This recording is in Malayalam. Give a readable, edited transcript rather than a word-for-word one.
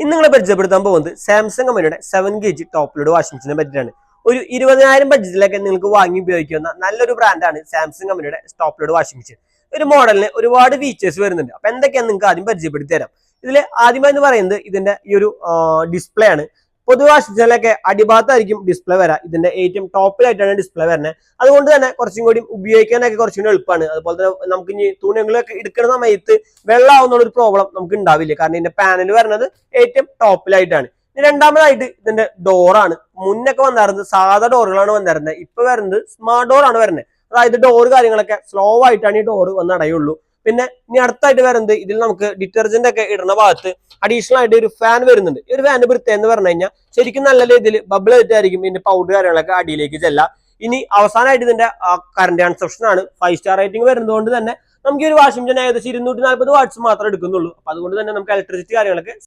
ഇന്ന് നിങ്ങളെ പരിചയപ്പെടുത്താൻ പോകുന്നത് സാംസങ് കമ്പനിയുടെ 7 kg ടോപ്പ് ലോഡ് വാഷിംഗ് മെഷീനെ പറ്റിയാണ്. ഒരു 20,000 ബഡ്ജറ്റിലൊക്കെ നിങ്ങൾക്ക് വാങ്ങി ഉപയോഗിക്കുന്ന നല്ലൊരു ബ്രാൻഡാണ് സാംസങ് കമ്പനിയുടെ ടോപ്പ് ലോഡ് വാഷിംഗ് മെഷീൻ. ഒരു മോഡലിന് ഒരുപാട് ഫീച്ചേഴ്സ് വരുന്നുണ്ട്. അപ്പൊ എന്തൊക്കെയാണ് നിങ്ങൾക്ക് ആദ്യം പരിചയപ്പെടുത്തി തരാം. ഇതിൽ ആദ്യമായി എന്ന് പറയുന്നത് ഇതിന്റെ ഈ ഒരു ഡിസ്പ്ലേ ആണ്. പൊതുവെ വാഷിംഗ് മെഷീനിലൊക്കെ അടിഭാഗത്തായിരിക്കും ഡിസ്പ്ലേ വരാം. ഇതിന്റെ ഏറ്റവും ടോപ്പിലായിട്ടാണ് ഡിസ്പ്ലേ വരുന്നത്. അതുകൊണ്ട് തന്നെ കുറച്ചും കൂടി ഉപയോഗിക്കാനൊക്കെ കുറച്ചും കൂടി എളുപ്പമാണ്. അതുപോലെ തന്നെ നമുക്ക് ഇനി തുണികളൊക്കെ എടുക്കുന്ന സമയത്ത് വെള്ളമാവുന്ന ഒരു പ്രോബ്ലം നമുക്ക് ഉണ്ടാവില്ല. കാരണം ഇതിന്റെ പാനൽ വരുന്നത് ഏറ്റവും ടോപ്പിലായിട്ടാണ്. രണ്ടാമതായിട്ട് ഇതിന്റെ ഡോറാണ്. മുന്നൊക്കെ വന്നിരുന്നത് സാധാ ഡോറുകളാണ് വന്നിരുന്നത്. ഇപ്പൊ വരുന്നത് സ്മാർട്ട് ഡോർ ആണ് വരുന്നത്. അതായത് ഡോർ കാര്യങ്ങളൊക്കെ സ്ലോ ആയിട്ടാണ് ഈ ഡോർ വന്ന് അടയുള്ളൂ. പിന്നെ ഇനി അടുത്തായിട്ട് വരുന്നത് ഇതിൽ നമുക്ക് ഡിറ്റർജന്റ് ഒക്കെ ഇടുന്ന ഭാഗത്ത് അഡീഷണൽ ആയിട്ട് ഒരു ഫാൻ വരുന്നുണ്ട്. ഈ ഒരു ഫാൻ പ്രത്യേകം എന്ന് പറഞ്ഞു കഴിഞ്ഞാൽ ശരിക്കും നല്ല രീതിയിൽ ബബിൾ ആയിട്ടായിരിക്കും ഇതിന്റെ പൗഡർ കാര്യങ്ങളൊക്കെ അടിയിലേക്ക് ചെല്ലാം. ഇനി അവസാനമായിട്ട് ഇതിന്റെ കറന്റ് കൺസപ്ഷൻ ആണ്. 5 സ്റ്റാർ റേറ്റിംഗ് വരുന്നതുകൊണ്ട് തന്നെ നമുക്ക് ഈ ഒരു വാഷിംഗ് മെഷീൻ ഏകദേശം 240 വാട്ട്സ് മാത്രമേ എടുക്കുന്നുള്ളൂ. അപ്പൊ അതുകൊണ്ട് തന്നെ നമുക്ക് ഇലക്ട്രിസിറ്റി കാര്യങ്ങളൊക്കെ